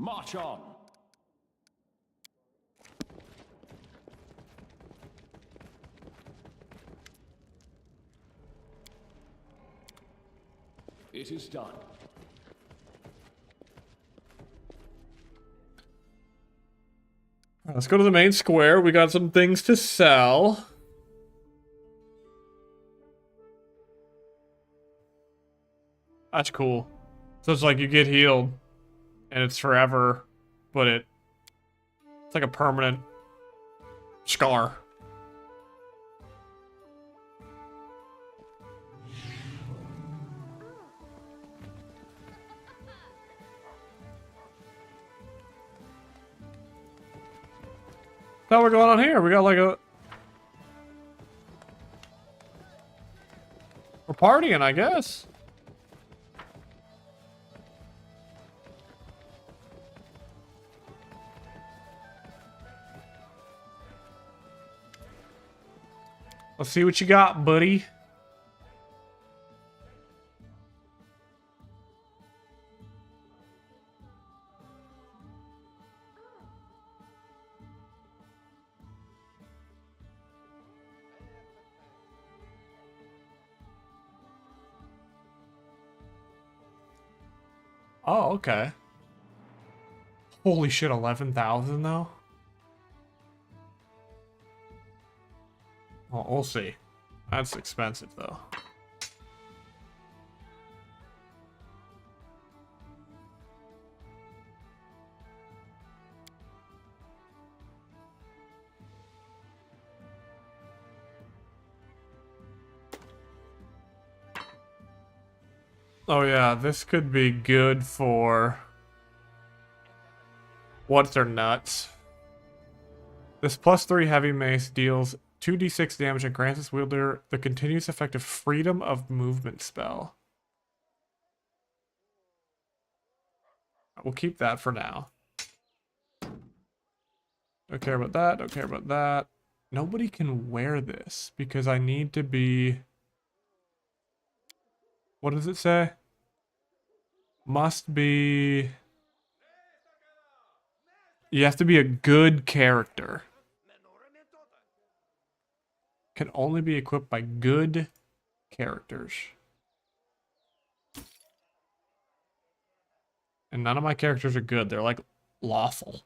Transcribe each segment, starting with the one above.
March on. It is done. Let's go to the main square. We got some things to sell. That's cool. So it's like you get healed, and it's forever, but it's like a permanent scar. How we're going on here? We got like a... We're partying, I guess. Let's see what you got, buddy. Oh, okay. Holy shit, 11,000 though? Well, we'll see. That's expensive though. Oh yeah, this could be good for... What's their nuts? This +3 heavy mace deals 2d6 damage and grants its wielder the continuous effect of freedom of movement spell. We'll keep that for now. Don't care about that, don't care about that. Nobody can wear this because I need to be... What does it say? Must be... You have to be a good character. Can only be equipped by good characters. And none of my characters are good. They're like lawful.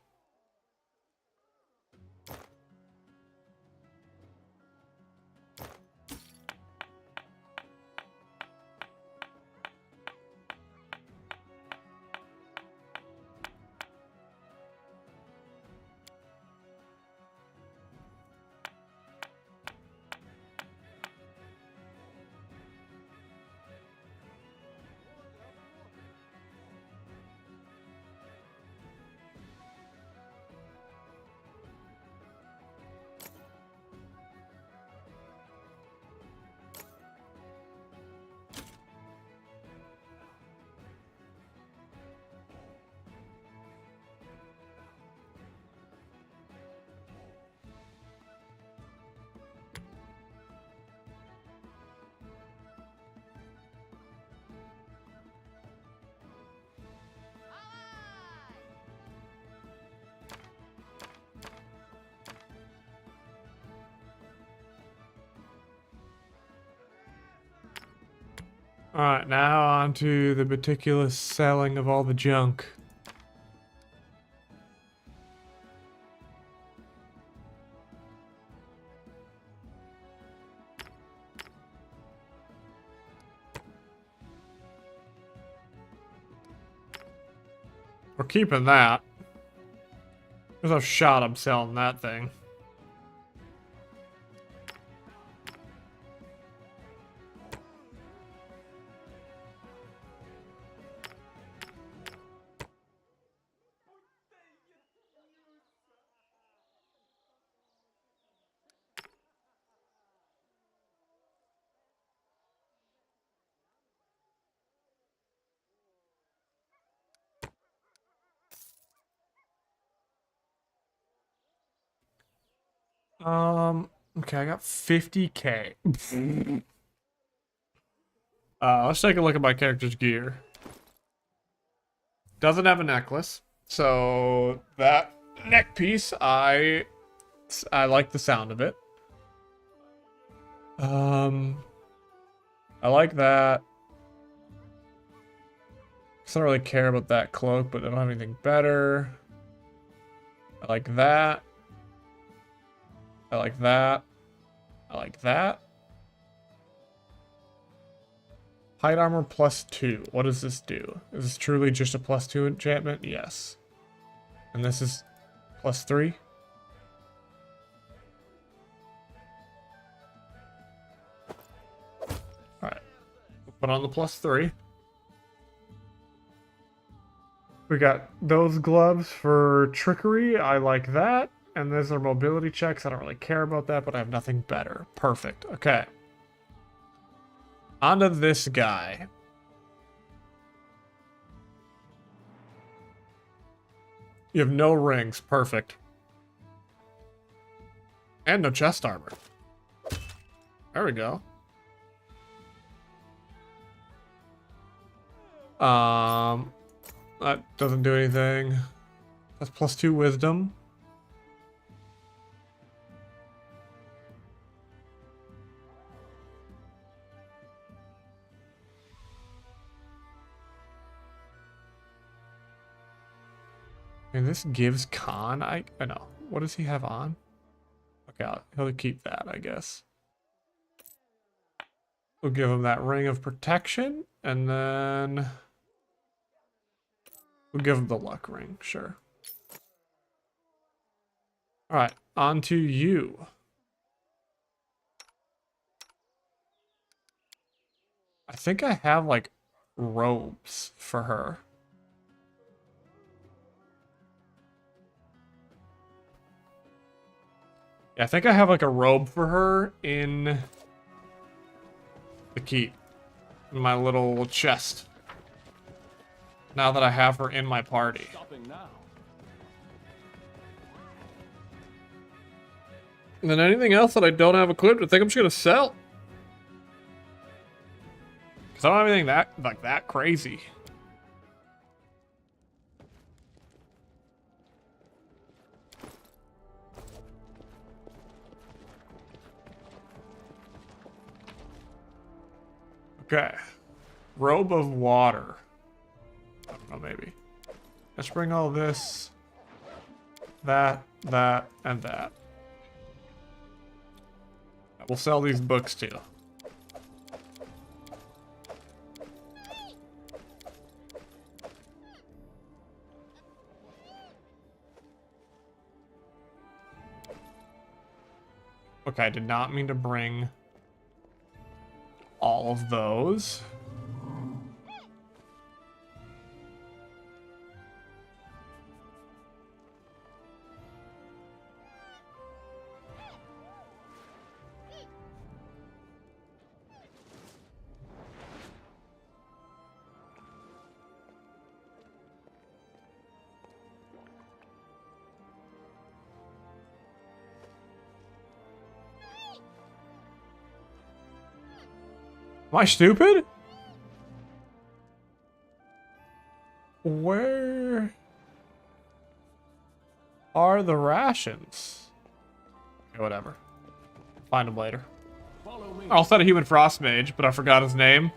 Alright, now on to the meticulous selling of all the junk. We're keeping that. There's no shot I'm selling that thing. Okay, I got 50k. Let's take a look at my character's gear. Doesn't have a necklace, So that neck piece, I like the sound of it. I like that. I don't really care about that cloak, but I don't have anything better. I like that. I like that. I like that. Height armor +2. What does this do? Is this truly just a +2 enchantment? Yes. And this is +3. Alright. We'll put on the +3. We got those gloves for trickery. I like that. And those are mobility checks. I don't really care about that, but I have nothing better. Perfect. Okay. On to this guy. You have no rings. Perfect. And no chest armor. There we go. That doesn't do anything. That's +2 wisdom. And this gives Khan, I know. What does he have on? Okay, he'll keep that, I guess. We'll give him that ring of protection, and then we'll give him the luck ring, sure. All right, on to you. I think I have like robes for her. Yeah, I think I have like a robe for her in the keep, in my little chest. Now that I have her in my party. And then anything else that I don't have equipped, I think I'm just gonna sell. Cause I don't have anything that crazy. Okay. Robe of water. I don't know, maybe. Let's bring all this, that, and that. We'll sell these books too. Okay, I did not mean to bring all of those. Am I stupid? Where are the rations? Okay, whatever. Find them later. I also had a human frost mage, but I forgot his name.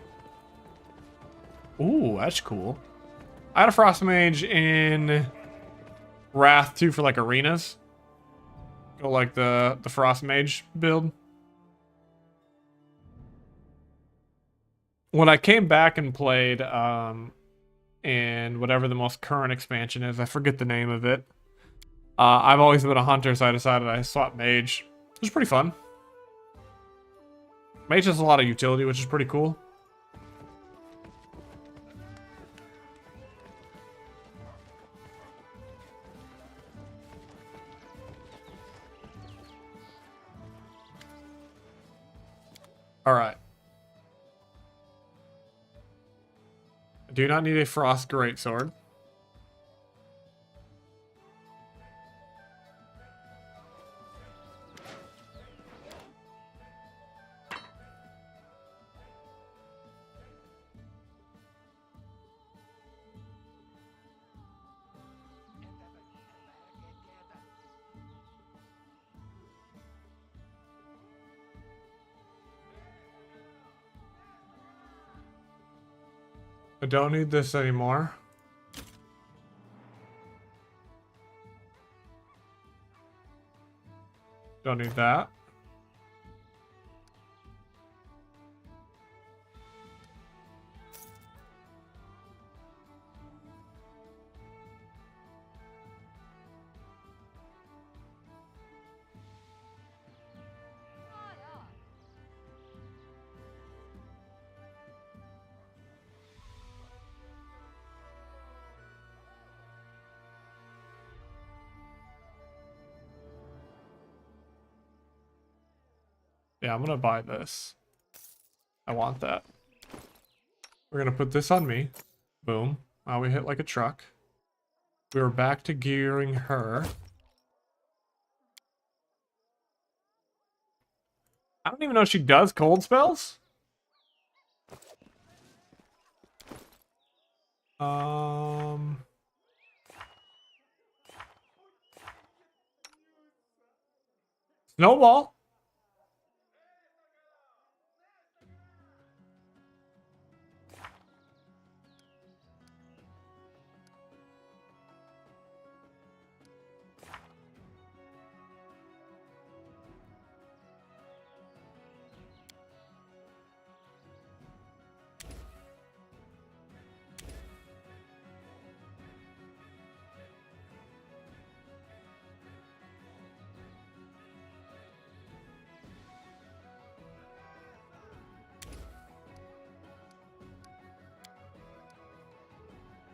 Ooh, that's cool. I had a frost mage in Wrath 2 for like arenas. Go like the frost mage build. When I came back and played in whatever the most current expansion is, I forget the name of it. I've always been a hunter, so I decided I swapped mage. It was pretty fun. Mage has a lot of utility, which is pretty cool. All right. I do not need a frost greatsword. I don't need this anymore. Don't need that. Yeah, I'm gonna buy this. I want that. We're gonna put this on me. Boom. Wow, we hit like a truck. We were back to gearing her. I don't even know if she does cold spells. Snowball.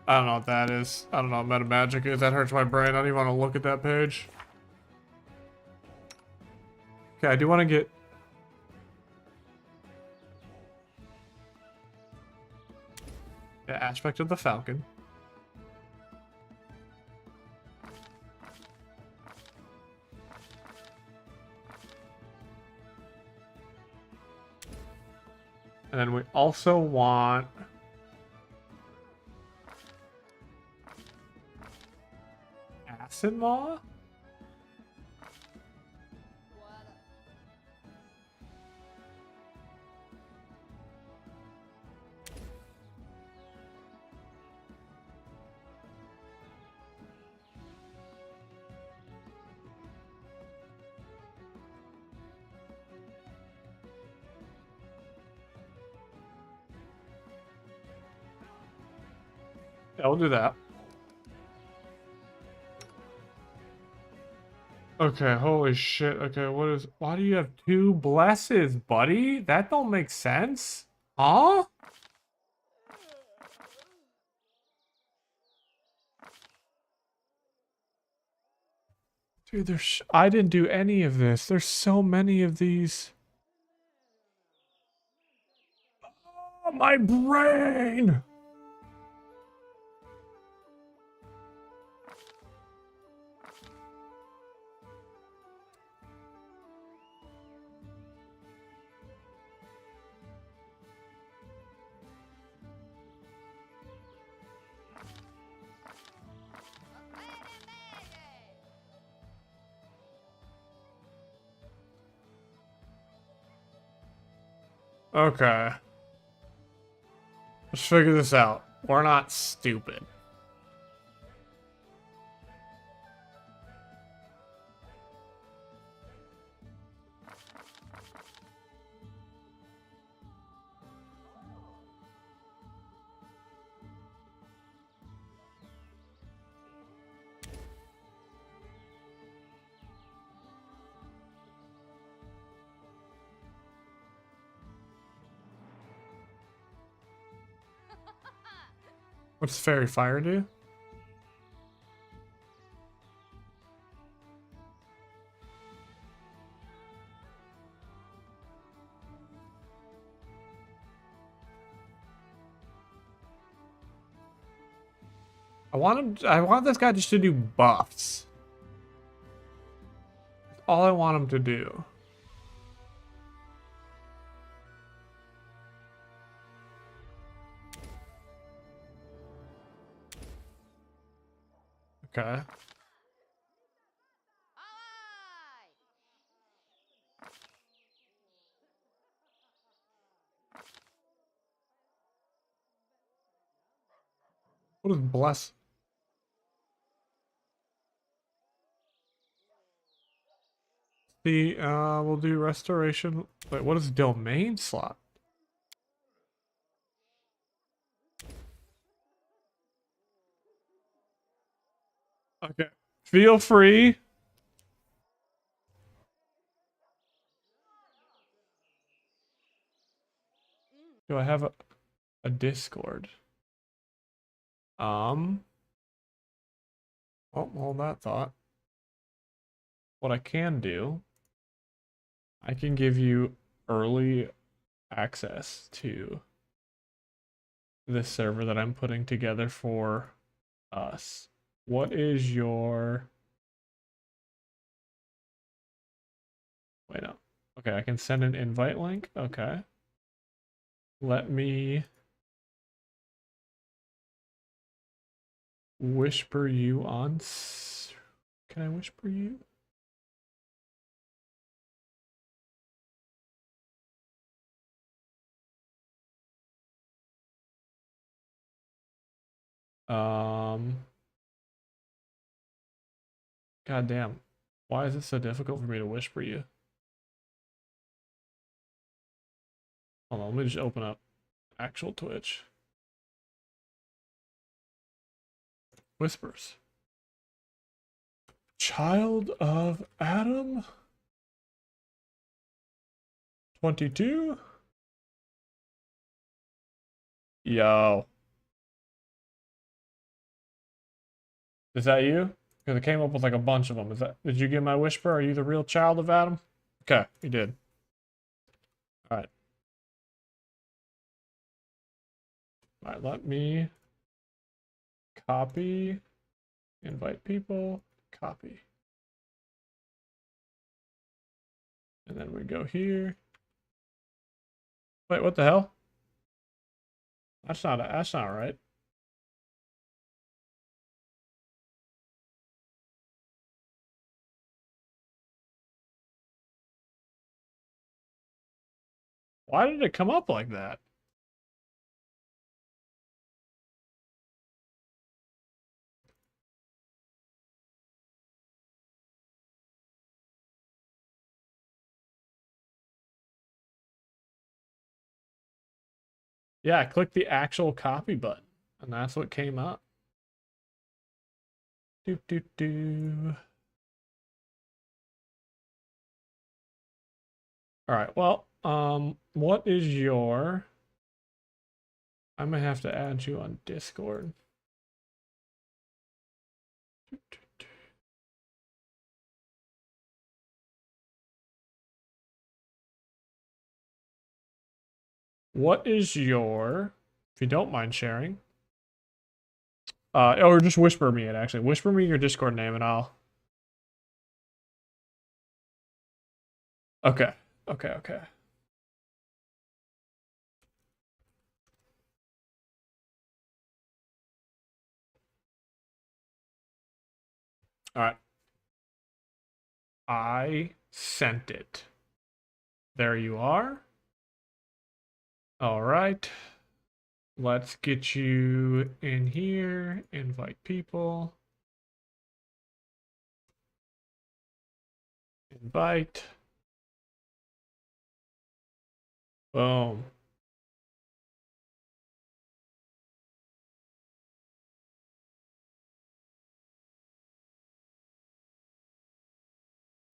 I don't know what that is. I don't know what meta magic is. That hurts my brain. I don't even want to look at that page. Okay, I do want to get... the aspect of the falcon. And then we also want... acid maw? Yeah, we'll do that. Okay, holy shit. Okay, what is... why do you have 2 blesses, buddy? That don't make sense. Huh? Dude, there's... I didn't do any of this. There's so many of these. Oh, my brain! Okay. Let's figure this out. We're not stupid. What's fairy fire do? I want this guy just to do buffs. That's all I want him to do. Okay. What is bless? We'll do restoration. Wait, what is domain slot? Okay. Feel free. Do I have a Discord? Oh, hold that thought. What I can do, I can give you early access to this server that I'm putting together for us. What is your... Wait, no. Okay, I can send an invite link. Okay. Let me whisper you on... Can I whisper you? God damn. Why is it so difficult for me to whisper you? Hold on, let me just open up actual Twitch. Whispers. Child of Adam? 22? Yo. Is that you? Because it came up with like a bunch of them. Did you get my whisper? Are you the real child of Adam? Okay, you did. Alright. Alright, let me copy, invite people, copy. And then we go here. Wait, what the hell? That's not right. Why did it come up like that? Yeah, click the actual copy button, and that's what came up. Do do do. All right. Well, what is your... I might have to add you on Discord. What is your... If you don't mind sharing. Or just whisper me it, actually. Whisper me your Discord name and I'll... Okay. Okay, okay. All right. I sent it. There you are. All right. Let's get you in here. Invite people. Invite. Boom.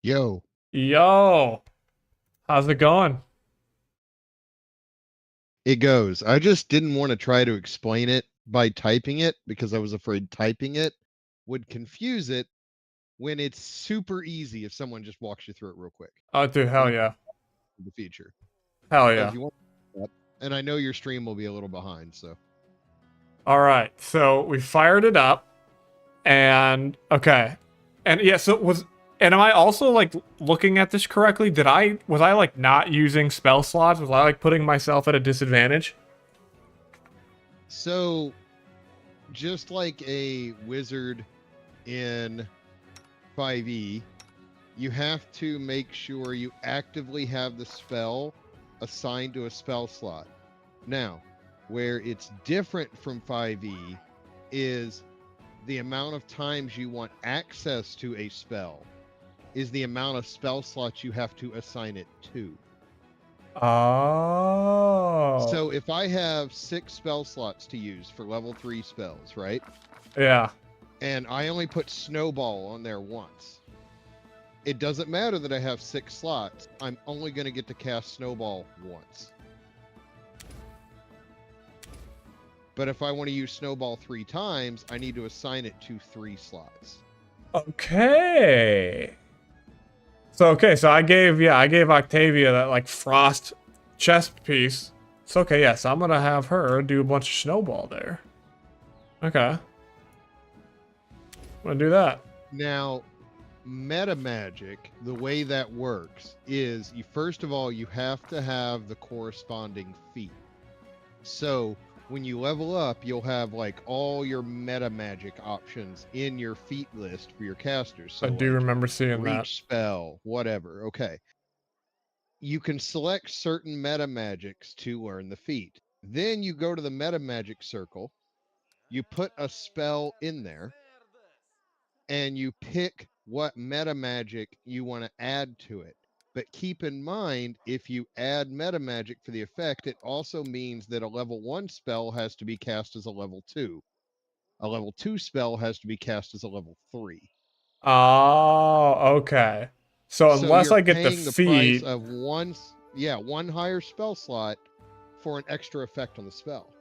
Yo. Yo. How's it going? It goes. I just didn't want to try to explain it by typing it because I was afraid typing it would confuse it when it's super easy if someone just walks you through it real quick. Oh, dude, hell yeah. The feature. Hell So yeah. if you want that, and I know your stream will be a little behind, so. All right. So we fired it up. And okay. And yeah, so and am I also like looking at this correctly? Was I like not using spell slots? Was I like putting myself at a disadvantage? So just like a wizard in 5e, you have to make sure you actively have the spell assigned to a spell slot. Now, where it's different from 5e is the amount of times you want access to a spell is the amount of spell slots you have to assign it to. Oh. So if I have 6 spell slots to use for level 3 spells, right? Yeah. And I only put Snowball on there once. It doesn't matter that I have 6 slots. I'm only going to get to cast Snowball once. But if I want to use Snowball 3 times, I need to assign it to 3 slots. Okay. So I gave Octavia that like frost chest piece. It's okay, yes, I'm gonna have her do a bunch of snowball there. Okay. I'm gonna do that. Now, meta magic, the way that works is you first of all you have to have the corresponding feat. So when you level up, you'll have like all your meta magic options in your feat list for your casters. So I do like remember seeing that. reach spell, whatever. Okay. You can select certain meta magics to learn the feat. Then you go to the meta magic circle, you put a spell in there, and you pick what meta magic you want to add to it. But keep in mind, if you add meta magic for the effect, it also means that a level 1 spell has to be cast as a level 2. A level 2 spell has to be cast as a level 3. Oh, okay. So So unless you're I get the paying the price feat, of one higher spell slot for an extra effect on the spell.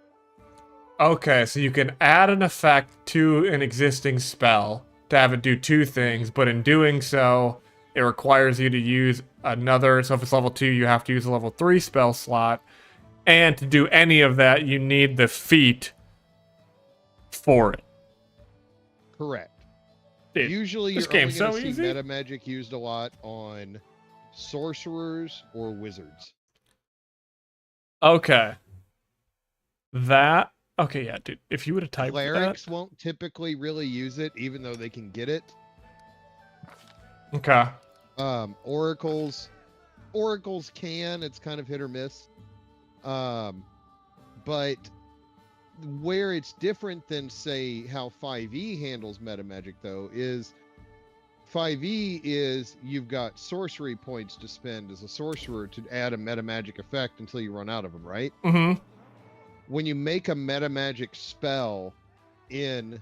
okay, so you can add an effect to an existing spell to have it do 2 things, but in doing so, it requires you to use another. So if it's level 2, you have to use a level 3 spell slot. And to do any of that, you need the feat for it. Correct. Dude, Usually this you're only game's going so to see easy. meta magic used a lot on sorcerers or wizards. Okay. That. Okay, yeah, dude. If you would have typed that. Clerics won't typically really use it, even though they can get it. Okay. Oracles can. It's kind of hit or miss. But where it's different than say how 5e handles meta magic though is 5e is you've got sorcery points to spend as a sorcerer to add a meta magic effect until you run out of them, right? Mm-hmm. When you make a meta magic spell in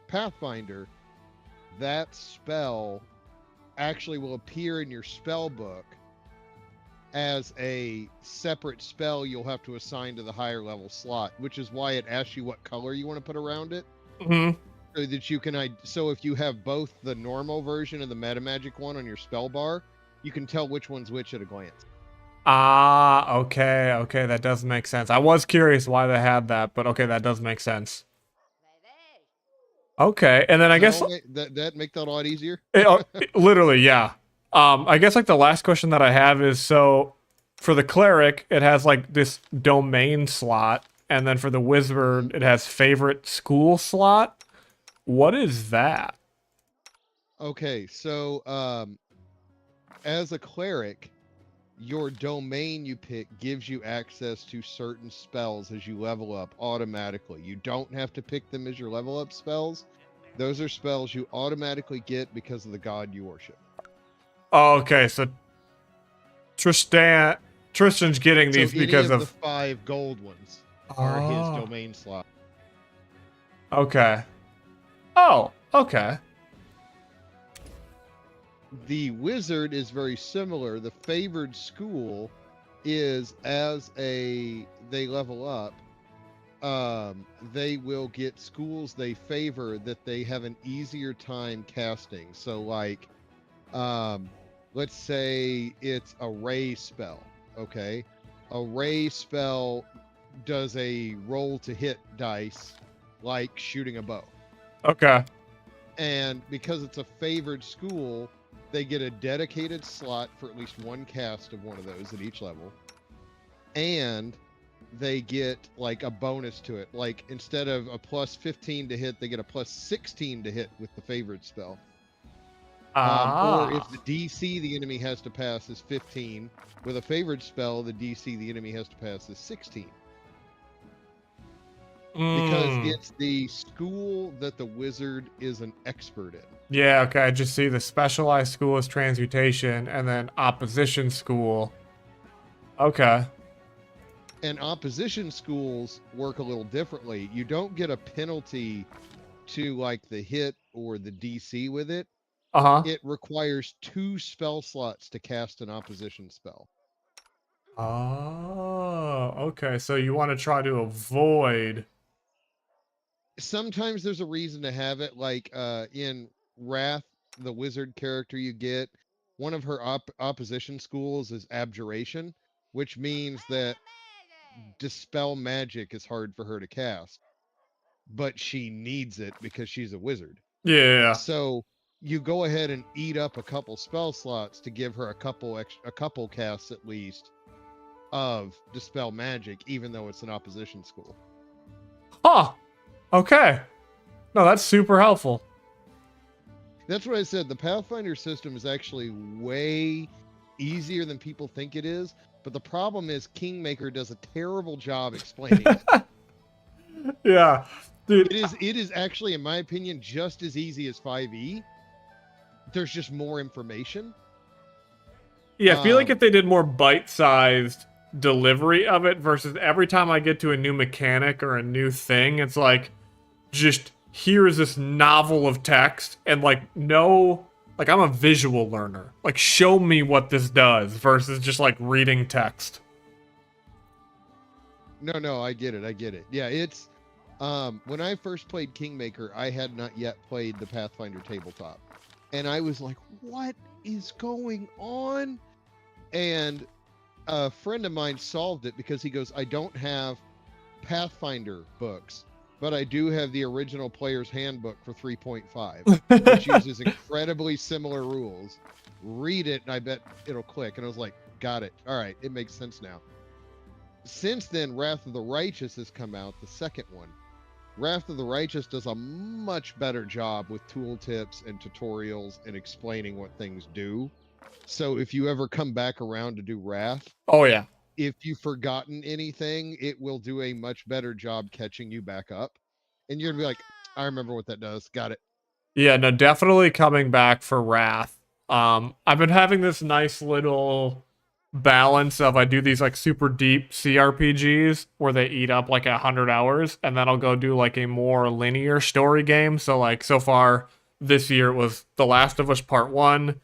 Pathfinder, that spell actually will appear in your spell book as a separate spell you'll have to assign to the higher level slot, which is why it asks you what color you want to put around it. Mm-hmm. So that you can so if you have both the normal version and the meta magic one on your spell bar, you can tell which one's which at a glance. Ah, okay, okay, that does make sense. I was curious why they had that, but okay, that does make sense. Okay, and then I guess That make that a lot easier. literally, yeah. I guess like the last question that I have is so for the cleric, it has like this domain slot, and then for the wizard, it has favorite school slot. What is that? Okay, so as a cleric, your domain you pick gives you access to certain spells as you level up automatically. You don't have to pick them as your level up spells. Those are spells you automatically get because of the god you worship. Oh, okay, so Tristan's getting So these any because of the of 5 gold ones are his oh, domain slot. okay. Oh, okay. The wizard is very similar. The favored school is they level up, they will get schools they favor that they have an easier time casting. So like let's say it's a ray spell. Okay, a ray spell does a roll to hit dice like shooting a bow, Okay. and because it's a favored school, they get a dedicated slot for at least one cast of one of those at each level, and they get like a bonus to it. Like instead of a plus 15 to hit, they get a plus 16 to hit with the favored spell. Or if Ah. the DC the enemy has to pass is 15, with a favored spell, the DC the enemy has to pass is 16. Because Mm. it's the school that the wizard is an expert in. Yeah, okay, I just see the specialized school is transmutation and then opposition school. Okay. And opposition schools work a little differently. You don't get a penalty to like the hit or the DC with it. Uh-huh. It requires 2 spell slots to cast an opposition spell. Oh, okay. So you want to try to avoid. Sometimes there's a reason to have it, like in Wrath, the wizard character you get, one of her opposition schools is abjuration, which means that dispel magic is hard for her to cast, but she needs it because she's a wizard. Yeah. So you go ahead and eat up a couple spell slots to give her a couple casts at least of dispel magic, even though it's an opposition school. Huh. Okay. No, that's super helpful. That's what I said. The Pathfinder system is actually way easier than people think it is, but the problem is Kingmaker does a terrible job explaining it. Yeah. Dude. It is actually, in my opinion, just as easy as 5e. There's just more information. Yeah, I feel like if they did more bite-sized delivery of it versus every time I get to a new mechanic or a new thing, it's like, just here is this novel of text and like no, like I'm a visual learner. Like show me what this does versus just like reading text. No, I get it. I get it. Yeah, it's when I first played Kingmaker, I had not yet played the Pathfinder tabletop. And I was like, what is going on? And a friend of mine solved it because he goes, I don't have Pathfinder books, but I do have the original player's handbook for 3.5, which uses incredibly similar rules. Read it, and I bet it'll click. And I was like, got it. All right, it makes sense now. Since then, Wrath of the Righteous has come out, the second one. Wrath of the Righteous does a much better job with tooltips and tutorials and explaining what things do. So if you ever come back around to do Wrath, Oh yeah. if you've forgotten anything, it will do a much better job catching you back up. And you're gonna be like, I remember what that does. Got it. Yeah, no, definitely coming back for Wrath. I've been having this nice little balance of I do these like super deep CRPGs where they eat up like 100 hours, and then I'll go do like a more linear story game. So like so far this year it was The Last of Us Part 1,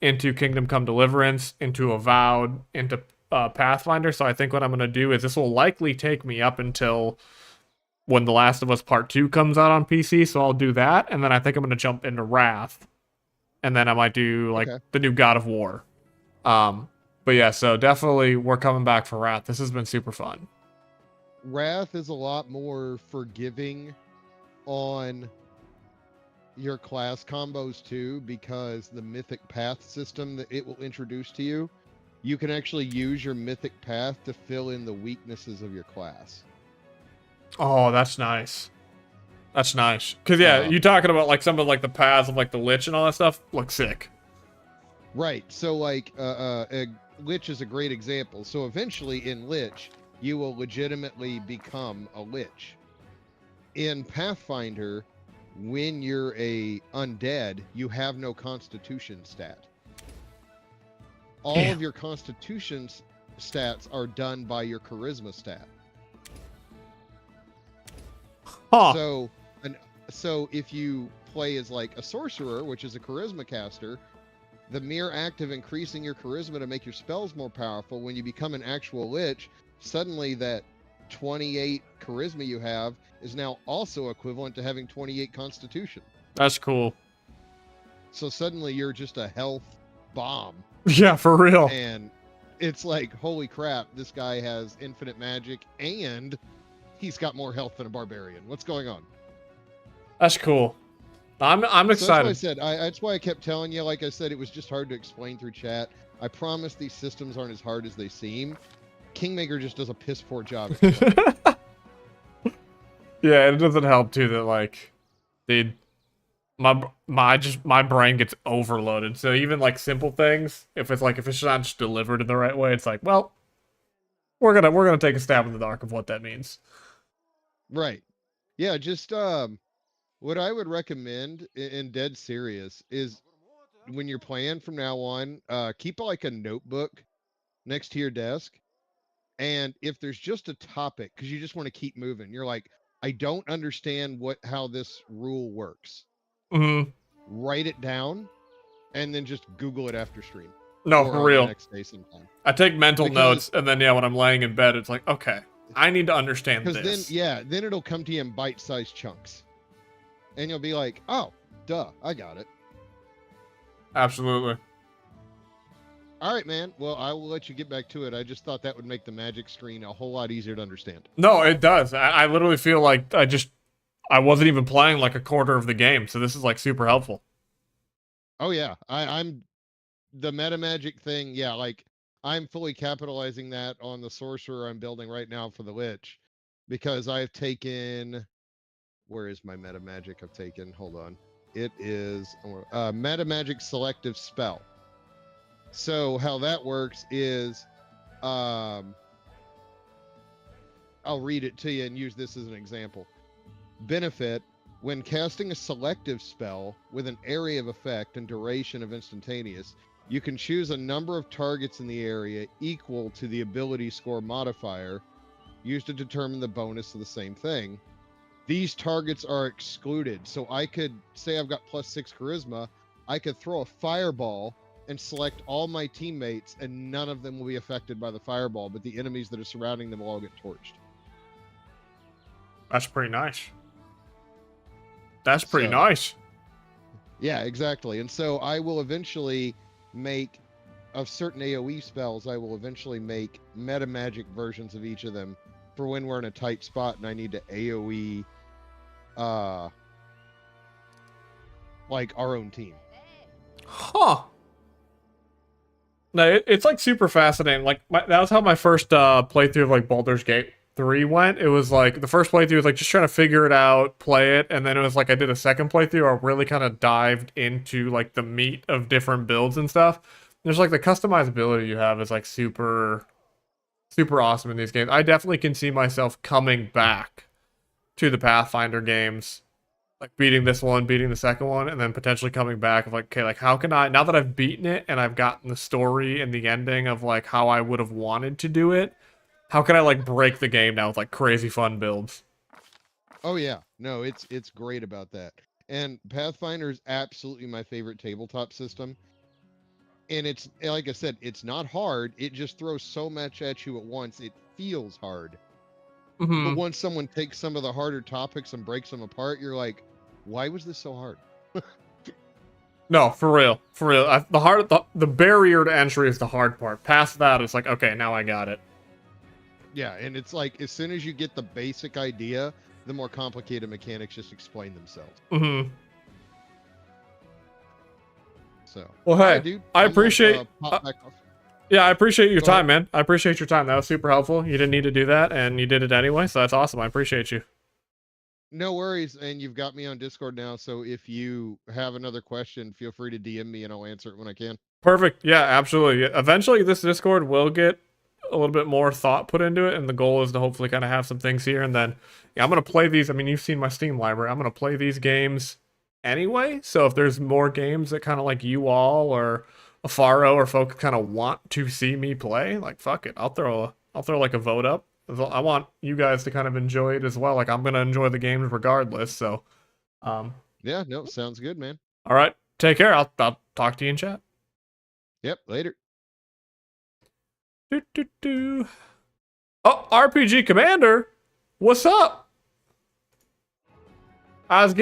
into Kingdom Come Deliverance, into Avowed, into Pathfinder. So I think what I'm going to do is this will likely take me up until when The Last of Us Part 2 comes out on PC. So I'll do that. And then I think I'm going to jump into Wrath. And then I might do like the new God of War. But yeah, so definitely we're coming back for Wrath. This has been super fun. Wrath is a lot more forgiving on your class combos too, because the mythic path system that it will introduce to you, you can actually use your mythic path to fill in the weaknesses of your class. Oh, that's nice. That's nice. Cause yeah, you talking about like some of like the paths of like the Lich and all that stuff look sick. Right. So like Lich is a great example. So eventually in Lich, you will legitimately become a Lich. In Pathfinder, when you're a undead, you have no constitution stat. All of your constitution stats are done by your charisma stat. Huh. So if you play as like a sorcerer, which is a charisma caster, the mere act of increasing your charisma to make your spells more powerful, when you become an actual Lich, suddenly that 28 charisma you have is now also equivalent to having 28 constitution. That's cool. So suddenly you're just a health bomb. Yeah, for real. And it's like, holy crap, this guy has infinite magic and he's got more health than a barbarian. What's going on? That's cool. I'm excited. So that's why I said, that's why I kept telling you, like I said, it was just hard to explain through chat. I promise these systems aren't as hard as they seem. Kingmaker just does a piss poor job. Yeah, it doesn't help too that like they My brain gets overloaded. So even like simple things, if it's not just delivered in the right way, it's like, well, we're gonna take a stab in the dark of what that means. Right. Yeah, just what I would recommend in dead serious is when you're playing from now on, keep like a notebook next to your desk. And if there's just a topic, because you just want to keep moving, you're like, I don't understand how this rule works. Hmm. Write it down and then just Google it after stream No, or for on the real. next day sometime. I take mental Because notes, and then yeah, when I'm laying in bed, it's like, okay, I need to understand then this. yeah, then it'll come to you in bite-sized chunks. And you'll be like, oh, duh, I got it. Absolutely. All right, man. Well, I will let you get back to it. I just thought that would make the magic screen a whole lot easier to understand. No, it does. I literally feel like I wasn't even playing like a quarter of the game, so this is like super helpful. Oh yeah, I'm the meta magic thing. Yeah, like I'm fully capitalizing that on the sorcerer I'm building right now for the lich, because I've taken. Where is my meta magic I've taken? Hold on. It is meta magic selective spell. So how that works is, um, I'll read it to you and use this as an example. Benefit: when casting a selective spell with an area of effect and duration of instantaneous, you can choose a number of targets in the area equal to the ability score modifier used to determine the bonus of the same thing. These targets are excluded. So I could say I've got +6 charisma. I could throw a fireball and select all my teammates, and none of them will be affected by the fireball, but the enemies that are surrounding them will all get torched. That's pretty nice. That's pretty So, nice. yeah, exactly. And so I will eventually make, of certain AoE spells, I will eventually make meta magic versions of each of them for when we're in a tight spot and I need to AoE like our own team. Huh. No, it's like super fascinating. Like that was how my first playthrough of like Baldur's Gate 3 went. It was like the first playthrough was like just trying to figure it out, play it, and then it was like I did a second playthrough where I really kind of dived into like the meat of different builds and stuff. There's like the customizability you have is like super awesome in these games. I definitely can see myself coming back to the Pathfinder games, like beating this one, beating the second one, and then potentially coming back of like, okay, like how can I, now that I've beaten it and I've gotten the story and the ending of like how I would have wanted to do it, how can I like break the game now with like crazy fun builds? Oh yeah, no, it's great about that. And Pathfinder is absolutely my favorite tabletop system. And it's like I said, it's not hard. It just throws so much at you at once. It feels hard. But Hmm. once someone takes some of the harder topics and breaks them apart, you're like, why was this so hard? No, for real, for real. The barrier to entry is the hard part. Past that, it's like, okay, now I got it. Yeah, and it's like as soon as you get the basic idea, the more complicated mechanics just explain themselves. Hmm. So, Well, all right, hey, dude, I I'm gonna appreciate. pop back off. Yeah, I appreciate your Go ahead. time, man. I appreciate your time. That was super helpful. You didn't need to do that, and you did it anyway, so that's awesome. I appreciate you. No worries, and you've got me on Discord now, so if you have another question, feel free to DM me and I'll answer it when I can. Perfect. Yeah, absolutely. Eventually, this Discord will get a little bit more thought put into it, and the goal is to hopefully kind of have some things here. And then, yeah, I'm gonna play these. I mean, you've seen my Steam library. I'm gonna play these games anyway. So if there's more games that kind of like you all or Afaro or folks kind of want to see me play, like fuck it, I'll throw like a vote up. I want you guys to kind of enjoy it as well. Like I'm gonna enjoy the games regardless. So, um, Yeah, no, sounds good, man. all right, take care. I'll talk to you in chat. Yep, later. Do, do, do. Oh, RPG Commander, what's up? I was getting